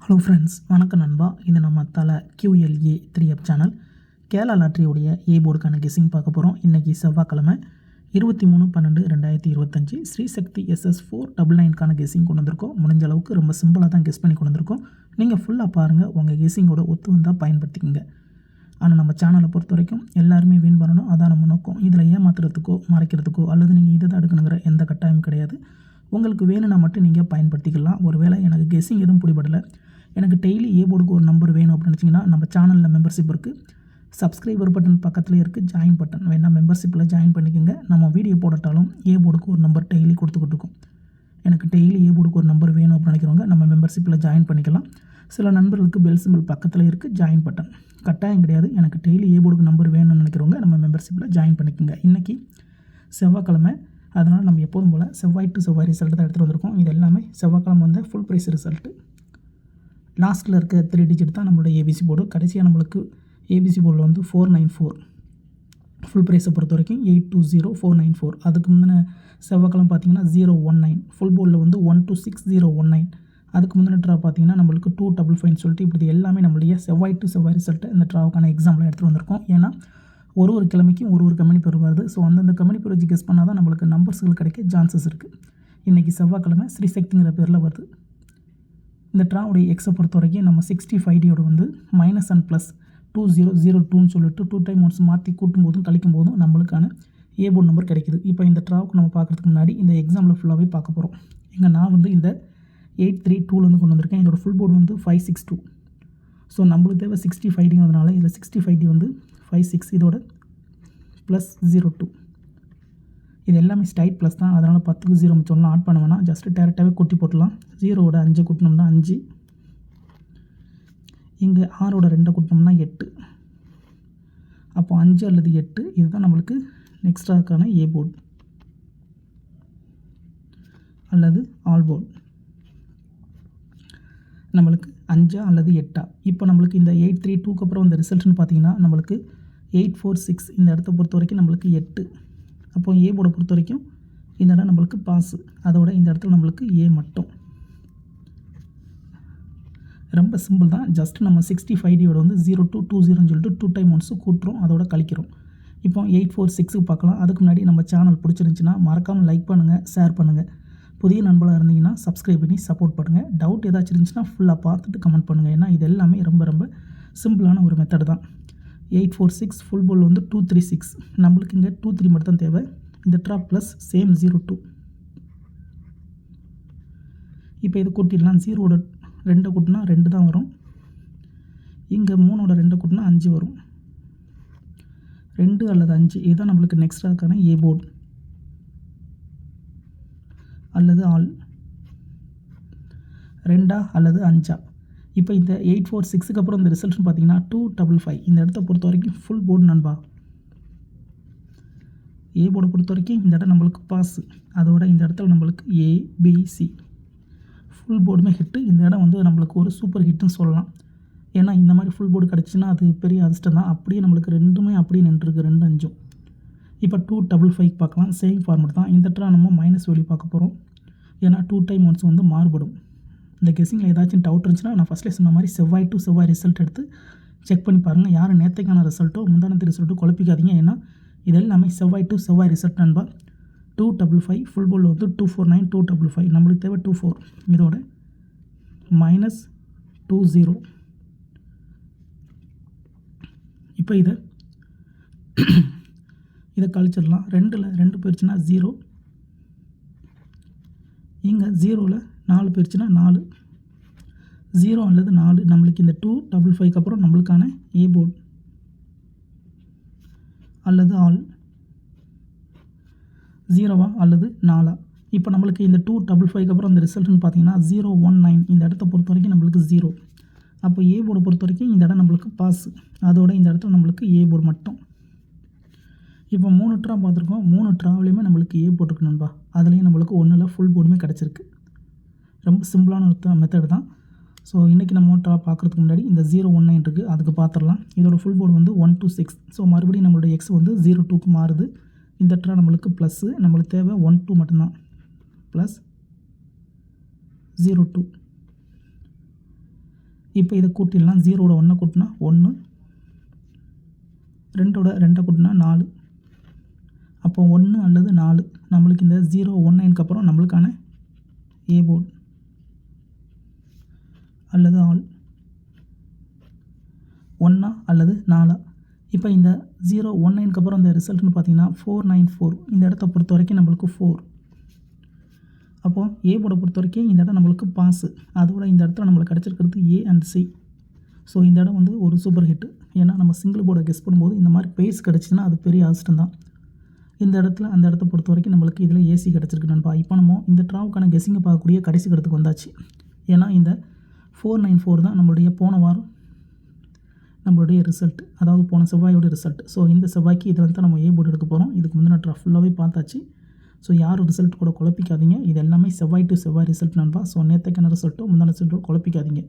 Hello friends, வணக்கம் நண்பா. இது நம்ம தலை QLA 3F சேனல். கேரளா லாட்ரியோடைய போர்டுக்கான கெஸ்ஸிங் பார்க்க போகிறோம். இன்றைக்கி செவ்வாய்க்கிழமை 23/12/2025 ஸ்ரீசக்தி SS499க்கான கெஸ்ஸிங் கொண்டு வந்திருக்கோம். முடிஞ்ச அளவுக்கு ரொம்ப சிம்பிளாக தான் கெஸ் பண்ணி கொண்டு வந்திருக்கோம். நீங்கள் ஃபுல்லாக பாருங்கள், உங்கள் கெஸ்ஸிங்கோட ஒத்து வந்தால் பயன்படுத்திக்கோங்க. ஆனால் நம்ம சேனலை பொறுத்த வரைக்கும் எல்லாருமே வின் பண்ணணும், அதான் நம்ம நோக்கம். இதில் ஏமாத்துறதுக்கோ மறைக்கிறதுக்கோ அல்லது நீங்கள் இதை தான் எடுக்கணுங்கிற எந்த கட்டாயமும் கிடையாது. உங்களுக்கு வேணும்னா மட்டும் நீங்கள் பயன்படுத்திக்கலாம். ஒருவேளை எனக்கு கெஸ்ஸிங் எதுவும் பிடிபடலை, எனக்கு டெய்லி போர்டுக்கு ஒரு நம்பர் வேணும் அப்படின்னு நினச்சிங்கன்னா நம்ம சேனலில் மெம்பர்ஷிப் இருக்குது. சப்ஸ்கிரைபர் பட்டன் பக்கத்துலேயே இருக்குது ஜாயின் பட்டன், வேணால் மெம்பர்ஷிப்பில் ஜாயின் பண்ணிக்கோங்க. நம்ம வீடியோ போடட்டாலும் போர்டுக்கு ஒரு நம்பர் டெய்லி கொடுத்துக்கிட்டு இருக்கோம். எனக்கு டெய்லி போர்டுக்கு ஒரு நம்பர் வேணும் அப்படின்னு நினைக்கிறவங்க நம்ம மெம்பர்ஷிப்பில் ஜாயின் பண்ணிக்கலாம். சில நண்பர்களுக்கு பெல் சிம்பிள் பக்கத்தில் இருக்குது ஜாயின் பட்டன், கட்டாயம் கிடையாது. எனக்கு டெய்லி போர்டுக்கு நம்பர் வேணும்னு நினைக்கிறவங்க நம்ம மெம்பர்ஷிப்பில் ஜாயின் பண்ணிக்கோங்க. இன்றைக்கி செவ்வாய்க்கிழமை, அதனால் நம்ம எப்போதும் போல் செவ்வாய் டு செவ்வாய் ரிசல்ட் தான் எடுத்துகிட்டு வந்திருக்கோம். இது எல்லாமே செவ்வாய்க்கிழமை வந்த ஃபுல் ப்ரைஸ் ரிசல்ட்டு. லாஸ்ட்டில் இருக்க 3 டிஜிட் தான் நம்மளோட ஏபிசி போர்டு. கடைசியாக நம்மளுக்கு ஏபிசி போர்டில் வந்து 494. ஃபுல் ப்ரைஸை பொறுத்த வரைக்கும் 820494. அதுக்கு முந்தின செவ்வாய்க்கிழமை பார்த்தீங்கன்னா 019. ஃபுல் போர்டில் வந்து 126019. அதுக்கு முந்தின ட்ரா பார்த்தீங்கன்னா நம்மளுக்கு 255 சொல்லிட்டு இப்படி எல்லாமே நம்மளுடைய செவ்வாய் டு செவ்வாய் ரிசல்ட்டு இந்த ட்ராவுக்கான எக்ஸாம்பிள் எடுத்துகிட்டு வந்திருக்கோம். ஏன்னா ஒரு கிழமைக்கும் ஒரு கம்பெனி பேர் வருது. ஸோ அந்தந்த கம்பெனி பேர் வச்சு கெஸ் பண்ணால் தான் நம்மளுக்கு நம்பர்ஸ்கள் கிடைக்க சான்சஸ் இருக்குது. இன்றைக்கி செவ்வாய்க்கிழமை ஸ்ரீசக்திங்கிற பேரில் வருது. இந்த ட்ராவுடைய எக்ஸை பொறுத்த வரைக்கும் நம்ம 65D வந்து மைனஸ் அண்ட் ப்ளஸ் 2002ன்னு சொல்லிட்டு 2 டைம் ஒன்ஸ் மாற்றி கூட்டும் போதும் கழிக்கும் போதும் நம்மளுக்கான போர்டு நம்பர் கிடைக்குது. இப்போ இந்த ட்ராவுக்கு நம்ம பார்க்குறதுக்கு முன்னாடி இந்த எக்ஸாம்பிள் ஃபுல்லாகவே பார்க்க போகிறோம். நான் வந்து இந்த 832லேருந்து கொண்டு வந்திருக்கேன். இதோட ஃபுல் போர்டு வந்து 562. ஸோ நம்மளுக்கு தேவை 65Dங்கிறதுனால இதில் 65D வந்து 56, இதோட ப்ளஸ் 02. இது எல்லாமே ஸ்டைட் ப்ளஸ் தான், அதனால் 10க்கு 0 மிச்சம்லாம் ஆட் பண்ண வேணாம். ஜஸ்ட்டு டேரெக்டாகவே கொட்டி போட்டலாம். 0வோட 5 கூட்டினோம்னா 5, இங்கே 6வோட 2 கூட்டினோம்னா 8. அப்போ 5 அல்லது 8 இதுதான் நம்மளுக்கு நெக்ஸ்ட்டாக்கான போர்டு அல்லது ஆல் போர்டு. நம்மளுக்கு 5 அல்லது 8. இப்போ நம்மளுக்கு இந்த 832க்கு அப்புறம் இந்த ரிசல்ட்னு பார்த்தீங்கன்னா நம்மளுக்கு 846. இந்த இடத்த பொறுத்த வரைக்கும் நம்மளுக்கு 8. அப்போ போர்டை பொறுத்த வரைக்கும் இந்த இடம் நம்மளுக்கு பாஸு, அதோட இந்த இடத்துல நம்மளுக்கு மட்டும். ரொம்ப சிம்பிள் தான். ஜஸ்ட் நம்ம 65D வந்து 0220 சொல்லிட்டு 2 டைம் ஒன்ஸு கூட்டுறோம், அதோட கழிக்கிறோம். இப்போ 846க்கு பார்க்கலாம். அதுக்கு முன்னாடி நம்ம சேனல் பிடிச்சிருந்துச்சின்னா மறக்காமல் லைக் பண்ணுங்கள், ஷேர் பண்ணுங்கள். புதிய நண்பர்களாக இருந்தீங்கன்னா சப்ஸ்கிரைப் பண்ணி சப்போர்ட் பண்ணுங்கள். டவுட் ஏதாச்சும் இருந்துச்சுன்னா ஃபுல்லாக பார்த்துட்டு கமெண்ட் பண்ணுங்கள். ஏன்னா இது எல்லாமே ரொம்ப சிம்பிளான ஒரு மெத்தட் தான். 846 ஃபுல் போல் வந்து 236. நம்மளுக்கு இங்கே 23 மட்டும் தான் தேவை. இந்த ட்ரா ப்ளஸ் சேம் 02. இப்போ இது கூட்டிடலாம். 0வோட 2 கூட்டினா 2 தான் வரும். இங்கே 3வோட 2 கூட்டினா 5 வரும். 2 அல்லது 5 இதுதான் நம்மளுக்கு நெக்ஸ்ட்டாக்கான போர்டு அல்லது ஆல். 2 அல்லது 5. இப்போ இந்த 846க்கு அப்புறம் இந்த ரிசல்ட்னு பார்த்தீங்கன்னா 255. இந்த இடத்த பொறுத்த வரைக்கும் ஃபுல் போர்டு நண்பா. போர்டை பொறுத்த வரைக்கும் இந்த இடம் நம்மளுக்கு பாஸு, அதோட இந்த இடத்துல நம்மளுக்கு ABC ஃபுல் போர்டுமே ஹிட்டு. இந்த இடம் வந்து நம்மளுக்கு ஒரு சூப்பர் ஹிட்டுன்னு சொல்லலாம். ஏன்னா இந்த மாதிரி ஃபுல் போர்டு கிடச்சின்னா அது பெரிய அதிர்ஷ்டம் தான். அப்படியே நம்மளுக்கு ரெண்டுமே அப்படியே நின்றுருக்கு, 2 5. இப்போ 255 பார்க்கலாம். சேம் ஃபார்மெட் தான். இந்த ட்ரா நம்ம மைனஸ் வேல்யூ பார்க்க போகிறோம். ஏன்னா 2 டைம் ஒன்ஸ் வந்து மாறுபடும். இந்த கெஸ்ஸிங்கில் ஏதாச்சும் டவுட் இருந்துச்சுன்னா நான் ஃபஸ்ட்லேயே சொன்ன மாதிரி செவ்வாய் டு செவ்வாய் ரிசல்ட் எடுத்து செக் பண்ணி பாருங்கள். யாரும் நேற்றைக்கான ரிசல்ட்டோ முந்தானத்து ரிசல்ட்டோ குழப்பிக்காதீங்க. ஏன்னா இது எல்லாமே செவ்வாய் டு செவ்வாய் ரிசல்ட் நண்பா. 255 ஃபுல் போல் வந்து 249 255. நம்மளுக்கு தேவை 24. இதோட மைனஸ் 20. இப்போ இதை கழிச்சிடலாம். 2ல் 2 போயிடுச்சுன்னா 0. இங்கே 0ல் 4 போயிடுச்சுன்னா 4. 0 அல்லது 4 நம்மளுக்கு இந்த 255க்கு அப்புறம் நம்மளுக்கான போர்டு அல்லது ஆல். 0வா அல்லது 4. இப்போ நம்மளுக்கு இந்த 255க்கு அப்புறம் இந்த ரிசல்ட்னு பார்த்தீங்கன்னா 019. இந்த இடத்த பொறுத்த வரைக்கும் நம்மளுக்கு 0. அப்போ போர்டை பொறுத்த வரைக்கும் இந்த இடம் நம்மளுக்கு பாஸு, அதோட இந்த இடத்துல நம்மளுக்கு போர்டு மட்டும். இப்போ 3 ட்ரா பார்த்துருக்கோம். 3 ட்ராவிலையுமே நம்மளுக்கு போட்டிருக்கணும்பா. அதுலேயும் நம்மளுக்கு 1ல் ஃபுல் போர்டுமே கிடச்சிருக்கு. ரொம்ப சிம்பிளான ஒரு மெத்தட் தான். ஸோ இன்றைக்கி நம்ம ட்ரா பார்க்குறதுக்கு முன்னாடி இந்த 019 இருக்குது, அதுக்கு பார்த்துடலாம். இதோட ஃபுல் போர்டு வந்து 126. ஸோ மறுபடியும் நம்மளுடைய எக்ஸ் வந்து 02க்கு மாறுது. இந்த ட்ரா நம்மளுக்கு ப்ளஸ்ஸு, நம்மளுக்கு தேவை 12 மட்டும்தான். ப்ளஸ் 02. இப்போ இதை கூட்டிடலாம். 0வோட 1 கூட்டினா 1, 2ஓட 2 கூட்டினா 4. அப்போ 1 அல்லது 4 நம்மளுக்கு இந்த 019க்கு அப்புறம் நம்மளுக்கான ஏ போர்டு அல்லது ஆல் 1 அல்லது 4. இப்போ இந்த 019க்கு அப்புறம் இந்த ரிசல்ட்னு பார்த்தீங்கன்னா 494. இந்த இடத்த பொறுத்த வரைக்கும் நம்மளுக்கு 4. அப்போது ஏ போர்டை பொறுத்த வரைக்கும் இந்த இடம் நம்மளுக்கு பாஸு. அதோட இந்த இடத்துல நம்மளுக்கு கிடச்சிருக்கிறது ஏ அண்ட் சி. ஸோ இந்த இடம் வந்து ஒரு சூப்பர் ஹிட்டு. ஏன்னா நம்ம சிங்கிள் போர்டை கெஸ் பண்ணும்போது இந்த மாதிரி பேஸ் கிடச்சின்னா அது பெரிய அதிர்ஷ்டம் தான். இந்த இடத்துல அந்த இடத்த பொறுத்த வரைக்கும் நம்மளுக்கு இதில் ஏசி கிடச்சிருக்கு நண்பா. இப்போ நம்ம இந்த ட்ராவுக்கான கெஸ்ஸிங்கை பார்க்கக்கூடிய கடைசி இடத்துக்கு வந்தாச்சு. ஏன்னா இந்த 494 தான் நம்மளுடைய போன வாரம் நம்மளுடைய ரிசல்ட், அதாவது போன செவ்வாயோட ரிசல்ட். ஸோ இந்த செவ்வாய்க்கு இதில் வந்து நம்ம ஏ போர்டு எடுக்க போகிறோம். இதுக்கு முந்தின ட்ரா ஃபுல்லாகவே பார்த்தாச்சு. ஸோ யாரும் ரிசல்ட் கூட குழப்பிக்காதீங்க. இது எல்லாமே செவ்வாய் டு செவ்வாய் ரிசல்ட் நண்பா. ஸோ நேற்றுக்கான ரிசல்ட்டோ முந்தின ரிசல்ட்டோ குழப்பிக்காதீங்க.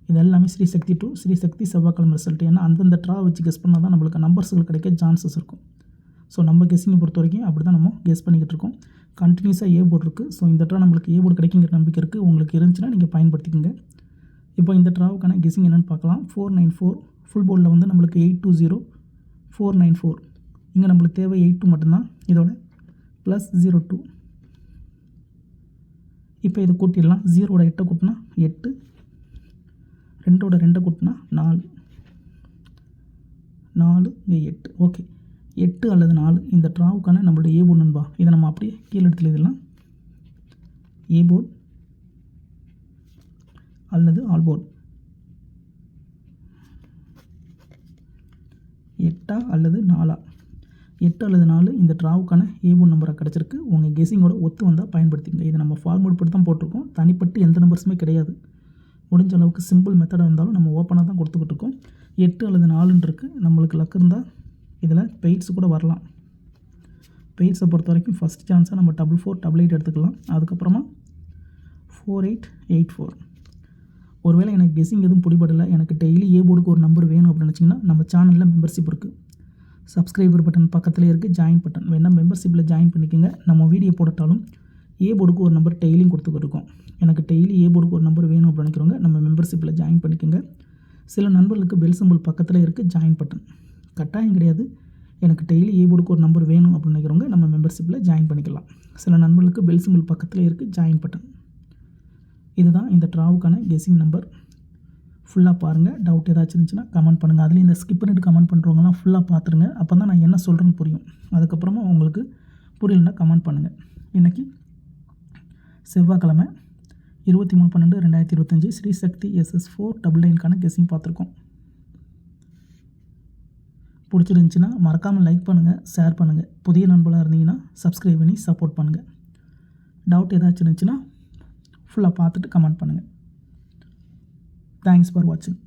இது எல்லாமே ஸ்ரீசக்தி டு ஸ்ரீசக்தி செவ்வாய்க்கிழமை ரிசல்ட். ஏன்னா அந்தந்த ட்ரா வச்சு கெஸ் பண்ணால் தான் நம்மளுக்கு நம்பர்ஸ்கள் கிடைக்க சான்சஸ் இருக்கும். ஸோ நம்ம கெஸ்ஸிங்கை பொறுத்த வரைக்கும் அப்படி தான் நம்ம கெஸ் பண்ணிக்கிட்டு இருக்கோம். கண்டினியூஸாக ஏ போர்டு இருக்குது. ஸோ இந்த ட்ரா நம்மளுக்கு ஏ போர்டு கிடைக்குங்கிற நம்பிக்கை இருக்குது. உங்களுக்கு இருந்துச்சுன்னா நீங்கள் பயன்படுத்திக்கோங்க. இப்போ இந்த ட்ராவுக்கான கெஸ்ஸிங் என்னென்னு பார்க்கலாம். 494 ஃபுல் போர்டில் வந்து நம்மளுக்கு 820 494. இங்கே நம்மளுக்கு தேவை 82 மட்டும்தான். இதோட +02. இப்போ இதை கூட்டிடலாம். 0வோட 8 கூட்டினா 8, 2ஓட 2 கூட்டினா 4, 4 இங்கே 8. ஓகே, 8 அல்லது 4 இந்த ட்ராவுக்கான நம்மளுடைய ஏ போர்டு நண்பா. இதை நம்ம அப்படியே கீழே எடுத்து எழுதலாம். ஏ போர்டு அல்லது ஆல் போர்டு. 8 அல்லது 4. 8 அல்லது 4 இந்த ட்ராவுக்கான ஏ போர்டு நம்பராக கிடச்சிருக்கு. உங்கள் கெஸ்ஸிங்கோட ஒத்து வந்தால் பயன்படுத்திங்க. இதை நம்ம ஃபார்மேட் படி தான் போட்டிருக்கோம். தனிப்பட்டு எந்த நம்பர்ஸுமே கிடையாது. முடிஞ்ச அளவுக்கு சிம்பிள் மெத்தடாக இருந்தாலும் நம்ம ஓப்பனாக தான் கொடுத்துக்கிட்டு இருக்கோம். 8 அல்லது 4ன்னு இருக்குது. நம்மளுக்கு லக் இருந்தால் இதில் பெய்ட்ஸ் கூட வரலாம். பெய்ட்ஸை பொறுத்த வரைக்கும் ஃபஸ்ட் சான்ஸாக நம்ம 4488 எடுத்துக்கலாம். அதுக்கப்புறமா 4884. ஒருவேளை எனக்கு கெஸ்ஸிங் எதுவும் பிடிபடலை, எனக்கு டெய்லி ஏ போர்டுக்கு ஒரு நம்பர் வேணும் அப்படின்னு நினச்சிங்கன்னா நம்ம சேனலில் மெம்பர்ஷிப் இருக்குது. சப்ஸ்கிரைபர் பட்டன் பக்கத்தில் இருக்குது, ஜாயின் பட்டன் வேணால் மெம்பர்ஷிப்பில் ஜாயின் பண்ணிக்கோங்க. நம்ம வீடியோ போட்டாலும் ஏ போர்டுக்கு ஒரு நம்பர் டெய்லியும் கொடுத்துக்கிட்டு இருக்கோம். எனக்கு டெய்லி ஏ போர்டுக்கு ஒரு நம்பர் வேணும் அப்படின்னு நினைக்கிறவங்க நம்ம மெம்பர்ஷிப்பில் ஜாயின் பண்ணிக்கோங்க. சில நண்பர்களுக்கு பெல் சிம்பிள் பக்கத்தில் இருக்குது, ஜாயின் பட்டன். கட்டாயம் கிடையாது. எனக்கு டெய்லி ஏ போர்டுக்கு ஒரு நம்பர் வேணும் அப்படின்னு நினைக்கிறவங்க நம்ம மெம்பர்ஷிப்பில் ஜாயின் பண்ணிக்கலாம். சில நண்பர்களுக்கு பெல் சிம்பிள் பக்கத்தில் இருக்குது, ஜாயின் பட்டன். இதுதான் இந்த ட்ராவுக்கான கெஸ்ஸிங் நம்பர். ஃபுல்லாக பாருங்கள். டவுட் ஏதாச்சும் இருந்துச்சுன்னா கமெண்ட் பண்ணுங்கள். அதுலேயும் இந்த ஸ்கிப் பண்ணிட்டு கமெண்ட் பண்ணுறவங்களாம் ஃபுல்லாக பார்த்துருங்க. அப்போ தான் நான் என்ன சொல்கிறேன்னு புரியும். அதுக்கப்புறமா உங்களுக்கு புரியலன்னா கமெண்ட் பண்ணுங்கள். இன்றைக்கி செவ்வாய்க்கிழமை 23/12/2025 ஸ்ரீசக்தி SS499க்கான கெஸ்ஸிங் பார்த்துருக்கோம். பிடிச்சிருந்துச்சின்னா மறக்காமல் லைக் பண்ணுங்கள், ஷேர் பண்ணுங்கள். புதிய நண்பர்களாக இருந்தீங்கன்னா சப்ஸ்கிரைப் பண்ணி சப்போர்ட் பண்ணுங்கள். டவுட் ஏதாச்சும் இருந்துச்சுன்னா ஃபுல்லாக பார்த்துட்டு கமெண்ட் பண்ணுங்கள். தேங்க்ஸ் ஃபார் வாட்சிங்.